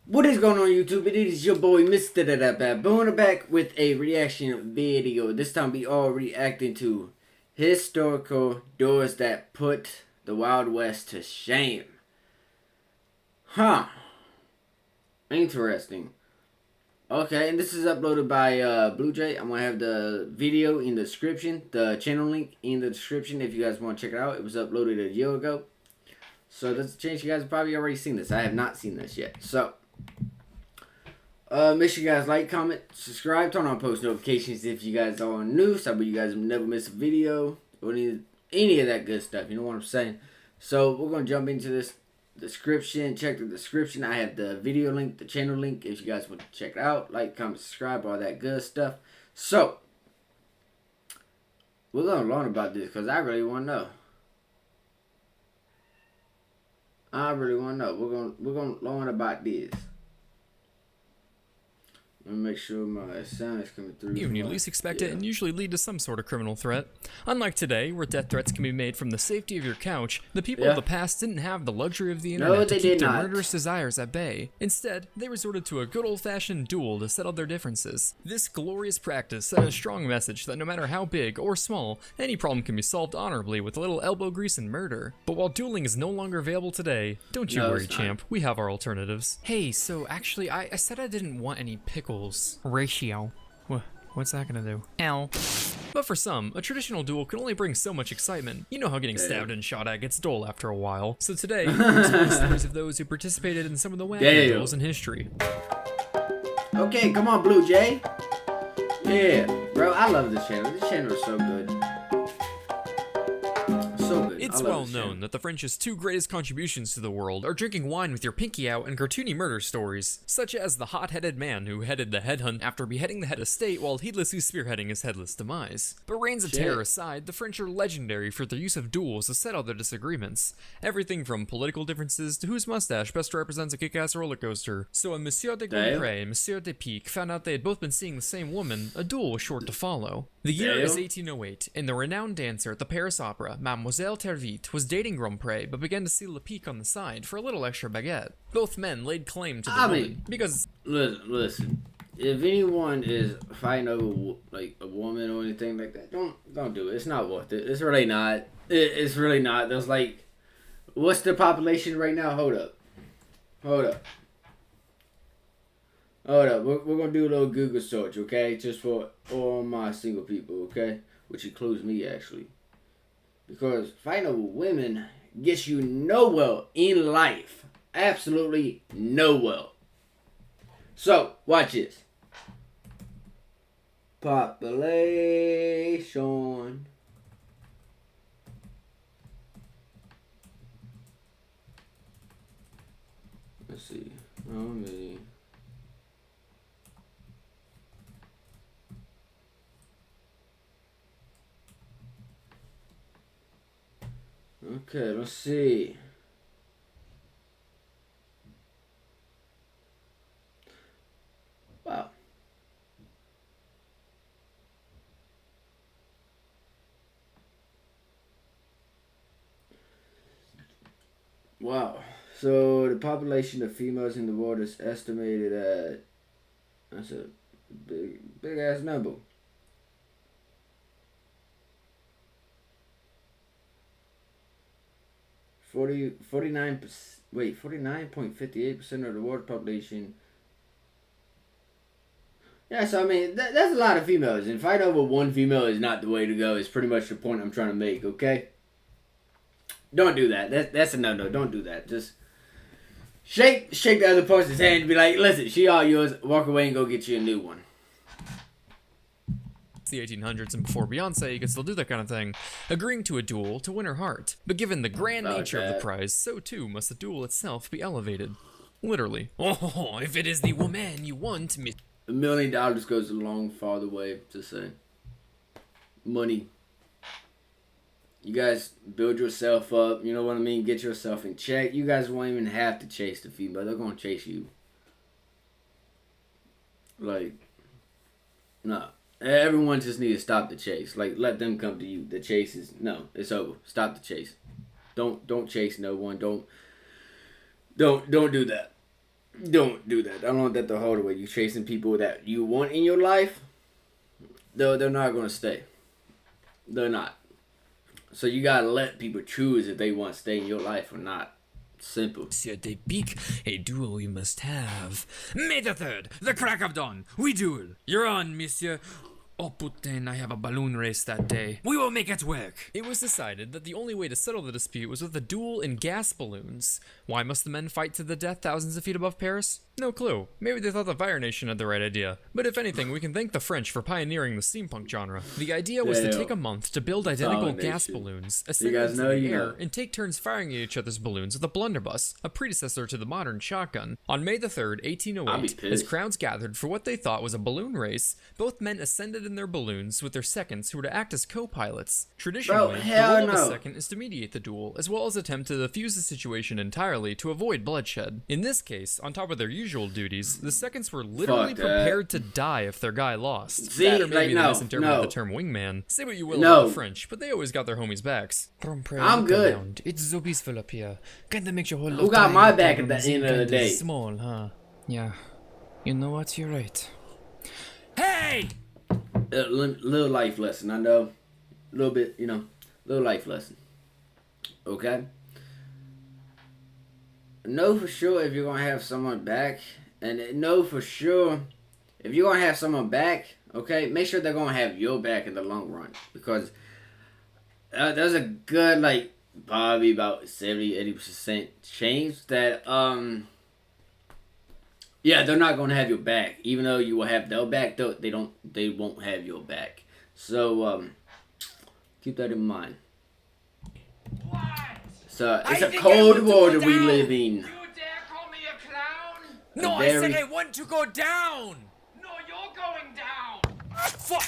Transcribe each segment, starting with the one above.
What is going on YouTube? It is your boy MrBaboon back with a reaction video. This time we are reacting to historical duels that put the Wild West to shame. Huh. Interesting. Okay, and this is uploaded by Blue Jay. I'm going to have the video in the description, the channel link in the description if you guys want to check it out. It was uploaded a year ago. So that's a chance you guys have probably already seen this. I have not seen this yet. So make sure you guys like, comment, subscribe, turn on post notifications if you guys are new, so you guys will never miss a video or any of that good stuff. You know what I'm saying? So we're gonna jump into this description. Check the description. I have the video link, the channel link, if you guys want to check it out. Like, comment, subscribe, all that good stuff. So we're gonna learn about this because I really want to know. We're gonna learn about this. Let me make sure my sound is coming through. When you least expect it and usually lead to some sort of criminal threat. Unlike today, where death threats can be made from the safety of your couch, the people of the past didn't have the luxury of the internet to keep their murderous desires at bay. Instead, they resorted to a good old-fashioned duel to settle their differences. This glorious practice sent a strong message that no matter how big or small, any problem can be solved honorably with a little elbow grease and murder. But while dueling is no longer available today, don't you worry, champ, we have our alternatives. Hey, so actually, I said I didn't want any pickles. Ratio. What's that gonna do? L. But for some, a traditional duel can only bring so much excitement. You know how getting stabbed and shot at gets dull after a while. So today, we'll explore the stories of those who participated in some of the wacky duels in history. Okay, come on, Blue Jay. Yeah, bro, I love this channel. This channel is so good. It's well known that the French's two greatest contributions to the world are drinking wine with your pinky out and cartoony murder stories, such as the hot-headed man who headed the headhunt after beheading the head of state while heedlessly spearheading his headless demise. But reigns of terror aside, the French are legendary for their use of duels to settle their disagreements. Everything from political differences to whose mustache best represents a kick-ass roller coaster. So when Monsieur de Gondré and Monsieur de Pique found out they had both been seeing the same woman, a duel was sure to follow. The year is 1808, and the renowned dancer at the Paris Opera, Mademoiselle Tervite, was dating Romprey, but began to see Lepic on the side for a little extra baguette. Both men laid claim to the woman, because... Listen, if anyone is fighting over, like, a woman or anything like that, don't do it. It's not worth it. It's really not. It's really not. There's, like, what's the population right now? Hold up. We're going to do a little Google search, okay? Just for all my single people, okay? Which includes me, actually. Because fighting over women gets you nowhere in life. Absolutely nowhere. So, watch this. Population. Let's see. How many? Okay, let's see. Wow. Wow. So the population of females in the world is estimated at, that's a big ass number. 49.58% of the world population. Yeah, so I mean, that's a lot of females. And fight over one female is not the way to go. Is pretty much the point I'm trying to make, okay? Don't do that. That's a no-no. Don't do that. Just shake the other person's hand and be like, listen, she all yours. Walk away and go get you a new one. The 1800s and before Beyonce could still do that kind of thing, agreeing to a duel to win her heart. But given the grand nature of the prize, so too must the duel itself be elevated. Literally. Oh, if it is the woman you want, Miss. $1 million goes a long, farther way to say. Money. You guys build yourself up, you know what I mean? Get yourself in check. You guys won't even have to chase the female. They're going to chase you. Like, nah. Everyone just needs to stop the chase. Like, let them come to you. The chase is, no, it's over. Stop the chase. Don't chase no one. Don't do that. Don't do that. I don't want that to hold away. You chasing people that you want in your life, they're not going to stay. They're not. So you got to let people choose if they want to stay in your life or not. Simple. Monsieur de Pique, a duel we must have. May the 3rd, the crack of dawn, we duel. You're on, monsieur. Oh putain, I have a balloon race that day. We will make it work. It was decided that the only way to settle the dispute was with a duel in gas balloons. Why must the men fight to the death thousands of feet above Paris? No clue. Maybe they thought the Fire Nation had the right idea. But if anything, we can thank the French for pioneering the steampunk genre. The idea was to take a month to build identical gas balloons, ascend into the air, and take turns firing at each other's balloons with a blunderbuss, a predecessor to the modern shotgun. On May the 3rd, 1808, as crowds gathered for what they thought was a balloon race, both men ascended in their balloons with their seconds who were to act as co-pilots. Traditionally, the role of a second is to mediate the duel, as well as attempt to defuse the situation entirely to avoid bloodshed. In this case, on top of their usual duties, the seconds were literally prepared to die if their guy lost. See, that or maybe like, they misinterpreted the term wingman. Say what you will about the French, but they always got their homies' backs. I'm good. It's so peaceful up here. Kinda makes your whole Who got my back at the end of the day? Small, huh? Yeah. You know what? You're right. Hey! Little life lesson, I know. A little bit, little life lesson. Okay? Know for sure if you're going to have someone back, and know for sure if you're going to have someone back, okay, make sure they're going to have your back in the long run. Because there's a good, probably about 70-80% chance that, yeah, they're not going to have your back. Even though you will have their back, they won't have your back. So, keep that in mind. What? So, it's a cold world we live in. You dare call me a clown? No, I said I want to go down! No, you're going down! Fuck!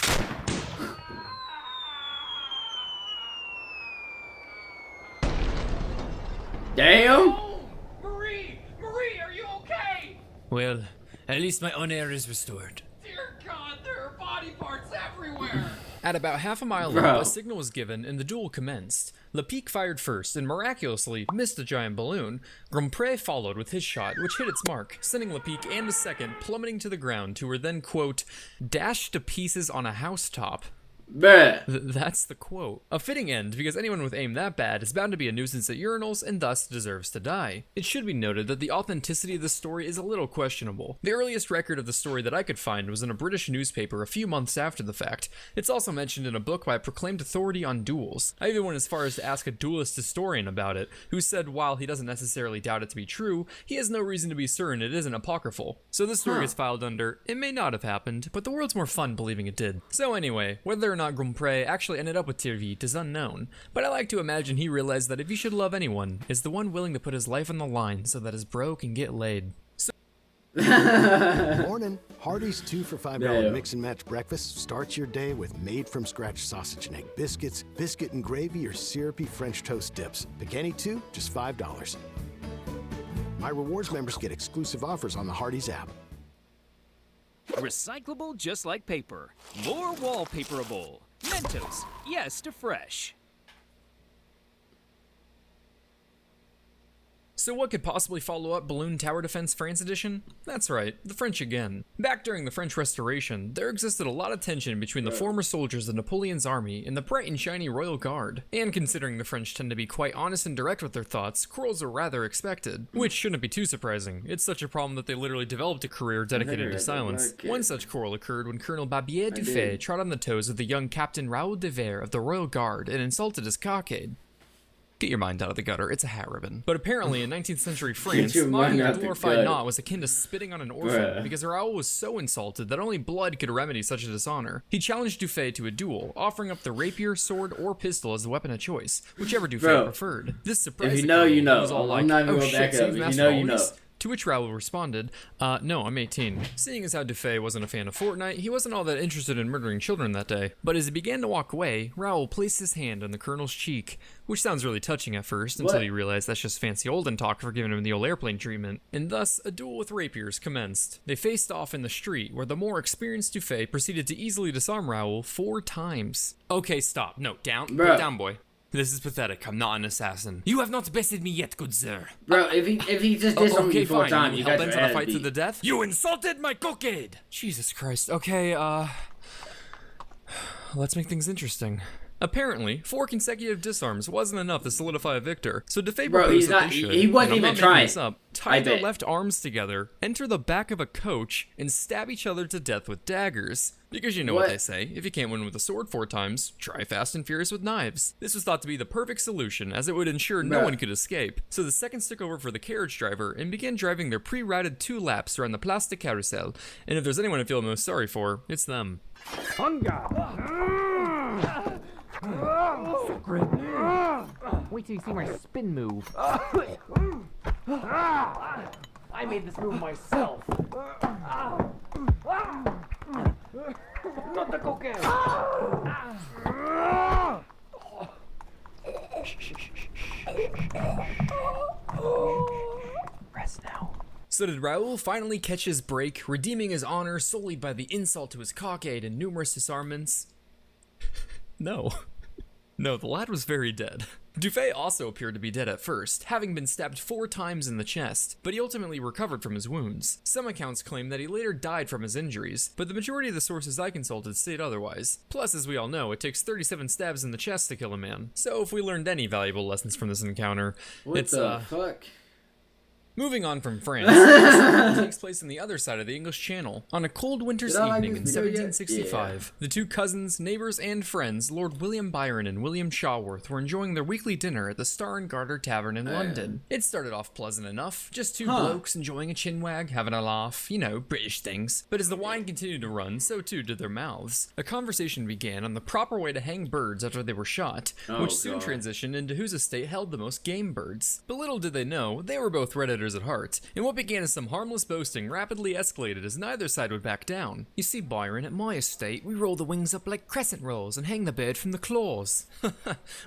Damn! Oh! Marie! Marie, are you okay? Well, at least my honor is restored. Dear God, there are body parts everywhere! At about half a mile up, a signal was given and the duel commenced. Lepic fired first and miraculously missed the giant balloon. Grompré followed with his shot, which hit its mark, sending Lepic and his second plummeting to the ground, who were then, quote, dashed to pieces on a housetop. That's the quote. A fitting end, because anyone with aim that bad is bound to be a nuisance at urinals and thus deserves to die. It should be noted that the authenticity of this story is a little questionable. The earliest record of the story that I could find was in a British newspaper a few months after the fact. It's also mentioned in a book by a proclaimed authority on duels. I even went as far as to ask a duelist historian about it, who said while he doesn't necessarily doubt it to be true, he has no reason to be certain it isn't apocryphal. So this story is filed under, it may not have happened, but the world's more fun believing it did. So anyway, whether or not Grompré actually ended up with Tirvite is unknown, but I like to imagine he realized that if he should love anyone, it's the one willing to put his life on the line so that his bro can get laid. Morning. Hardee's 2 for $5 mix and match breakfast starts your day with made from scratch sausage and egg biscuits, biscuit and gravy, or syrupy French toast dips. Pick any 2, just $5. My rewards members get exclusive offers on the Hardee's app. Recyclable just like paper. More wallpaperable. Mentos, yes to fresh. So what could possibly follow up Balloon Tower Defense France Edition? That's right, the French again. Back during the French Restoration, there existed a lot of tension between the former soldiers of Napoleon's army and the bright and shiny Royal Guard. And considering the French tend to be quite honest and direct with their thoughts, quarrels are rather expected. Which shouldn't be too surprising. It's such a problem that they literally developed a career dedicated to silence. One such quarrel occurred when Colonel Babier Dufay trod on the toes of the young Captain Raoul de Vere of the Royal Guard and insulted his cockade. Get your mind out of the gutter, it's a hat ribbon. But apparently in 19th century France, mocking a glorified knot was akin to spitting on an orphan, because Raoul was so insulted that only blood could remedy such a dishonor. He challenged Dufay to a duel, offering up the rapier, sword, or pistol as the weapon of choice, whichever Dufay preferred. This surprised the colonel, who was all like, oh shit, so you've mastered all these? To which Raoul responded, no, I'm 18. Seeing as how Dufay wasn't a fan of Fortnite, he wasn't all that interested in murdering children that day. But as he began to walk away, Raoul placed his hand on the colonel's cheek, which sounds really touching at first, until you realize that's just fancy olden talk for giving him the old airplane treatment. And thus, a duel with rapiers commenced. They faced off in the street, where the more experienced Dufay proceeded to easily disarm Raoul 4 times. Okay, stop. No, down. Put down, boy. This is pathetic. I'm not an assassin. You have not bested me yet, good sir. Bro, if he just did something okay, four fine. times, you guys hell-bent are on a fight to the death? You insulted my cockade! Jesus Christ. Okay, let's make things interesting. Apparently, 4 consecutive disarms wasn't enough to solidify a victor, so DeFay proposed that they should, he wasn't even trying. Tie their left arms together, enter the back of a coach, and stab each other to death with daggers. Because you know what they say, if you can't win with a sword 4 times, try Fast and Furious with knives. This was thought to be the perfect solution, as it would ensure no one could escape. So the seconds took over for the carriage driver, and began driving their pre-routed 2 laps around the Place de Carousel. And if there's anyone I feel most sorry for, it's them. So great. Wait till you see my spin move. I made this move myself. Not the cocaine. Rest now. So did Raoul finally catch his break, redeeming his honor solely by the insult to his cockade and numerous disarmaments? No. No, the lad was very dead. DeFay also appeared to be dead at first, having been stabbed 4 times in the chest, but he ultimately recovered from his wounds. Some accounts claim that he later died from his injuries, but the majority of the sources I consulted state otherwise. Plus, as we all know, it takes 37 stabs in the chest to kill a man. So if we learned any valuable lessons from this encounter, what the fuck? Moving on from France, the story takes place on the other side of the English Channel. On a cold winter's evening in 1765, the 2 cousins, neighbors, and friends, Lord William Byron and William Chaworth, were enjoying their weekly dinner at the Star and Garter Tavern in London. It started off pleasant enough, just 2 blokes enjoying a chinwag, having a laugh, you know, British things. But as the wine continued to run, so too did their mouths. A conversation began on the proper way to hang birds after they were shot, which soon transitioned into whose estate held the most game birds. But little did they know, they were both Redditors at heart, and what began as some harmless boasting rapidly escalated as neither side would back down. You see, Byron, at my estate, we roll the wings up like crescent rolls and hang the bird from the claws.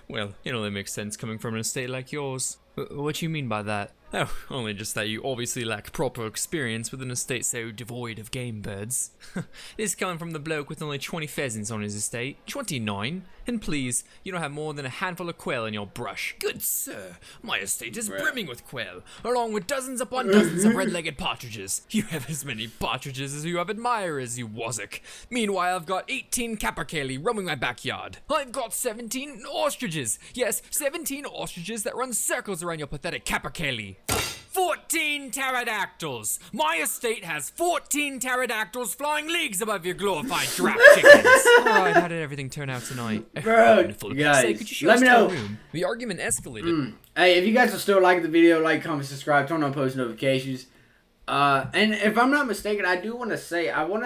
Well, it only makes sense coming from an estate like yours. What do you mean by that? Oh, only just that you obviously lack proper experience with an estate so devoid of game birds. This coming from the bloke with only 20 pheasants on his estate. 29? And please, you don't have more than a handful of quail in your brush. Good sir, my estate is brimming with quail, along with dozens upon dozens of red-legged partridges. You have as many partridges as you have admirers, you wazzock. Meanwhile, I've got 18 capercaillie roaming my backyard. I've got 17 ostriches. Yes, 17 ostriches that run circles around your pathetic capercaillie. 14 pterodactyls! My estate has 14 pterodactyls flying leagues above your glorified draft chickens! Alright, how did everything turn out tonight? Bro, guys, let me know. The argument escalated. Hey, if you guys are still liking the video, like, comment, subscribe, turn on post notifications. And if I'm not mistaken, I want to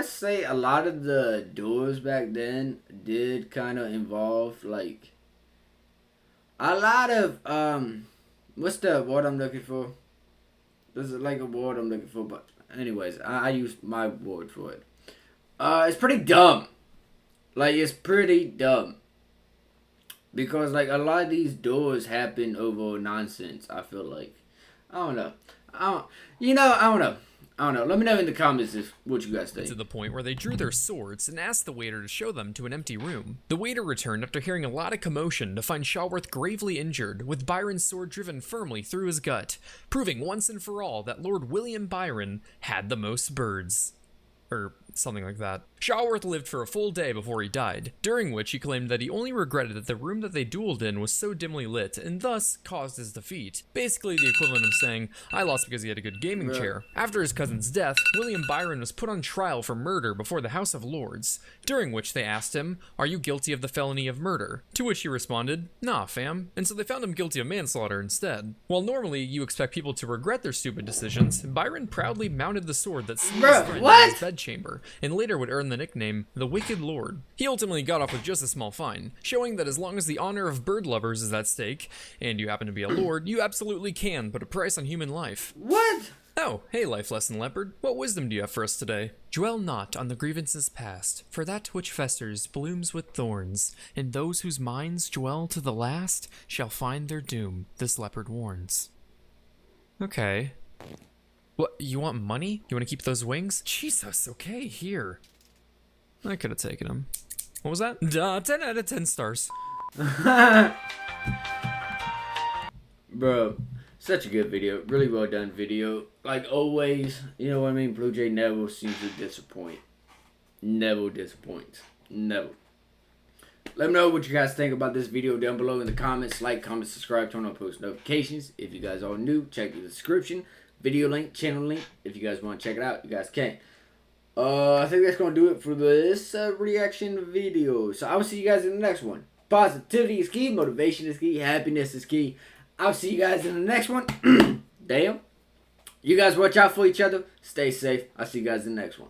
say a lot of the duels back then did kind of involve, like, a lot of, what's the word I'm looking for? There's like a word I'm looking for, but anyways, I use my word for it. It's pretty dumb. Like, it's pretty dumb. Because, like, a lot of these duels happen over nonsense, I feel like. I don't know. I don't know. Let me know in the comments what you guys think. To the point where they drew their swords and asked the waiter to show them to an empty room. The waiter returned after hearing a lot of commotion to find Chaworth gravely injured, with Byron's sword driven firmly through his gut, proving once and for all that Lord William Byron had the most birds. Or something like that. Chaworth lived for a full day before he died, during which he claimed that he only regretted that the room that they dueled in was so dimly lit, and thus caused his defeat. Basically the equivalent of saying, I lost because he had a good gaming chair. After his cousin's death, William Byron was put on trial for murder before the House of Lords, during which they asked him, are you guilty of the felony of murder? To which he responded, nah fam, and so they found him guilty of manslaughter instead. While normally you expect people to regret their stupid decisions, Byron proudly mounted the sword that slew his friend in his bedchamber, and later would earn the nickname, the Wicked Lord. He ultimately got off with just a small fine, showing that as long as the honor of bird lovers is at stake, and you happen to be a lord, you absolutely can put a price on human life. What? Oh, hey Life Lesson Leopard, what wisdom do you have for us today? Dwell not on the grievances past, for that which festers blooms with thorns, and those whose minds dwell to the last shall find their doom, this leopard warns. Okay. What, you want money? You want to keep those wings? Jesus, okay, here. I could have taken them. What was that? 10 out of 10 stars. Bro, such a good video. Really well done video. Like always, you know what I mean? Blue Jay never seems to disappoint. Never disappoints. Never. Let me know what you guys think about this video down below in the comments. Like, comment, subscribe, turn on post notifications. If you guys are new, check the description. Video link, channel link. If you guys want to check it out, you guys can. I think that's going to do it for this reaction video. So I will see you guys in the next one. Positivity is key. Motivation is key. Happiness is key. I'll see you guys in the next one. Damn. You guys watch out for each other. Stay safe. I'll see you guys in the next one.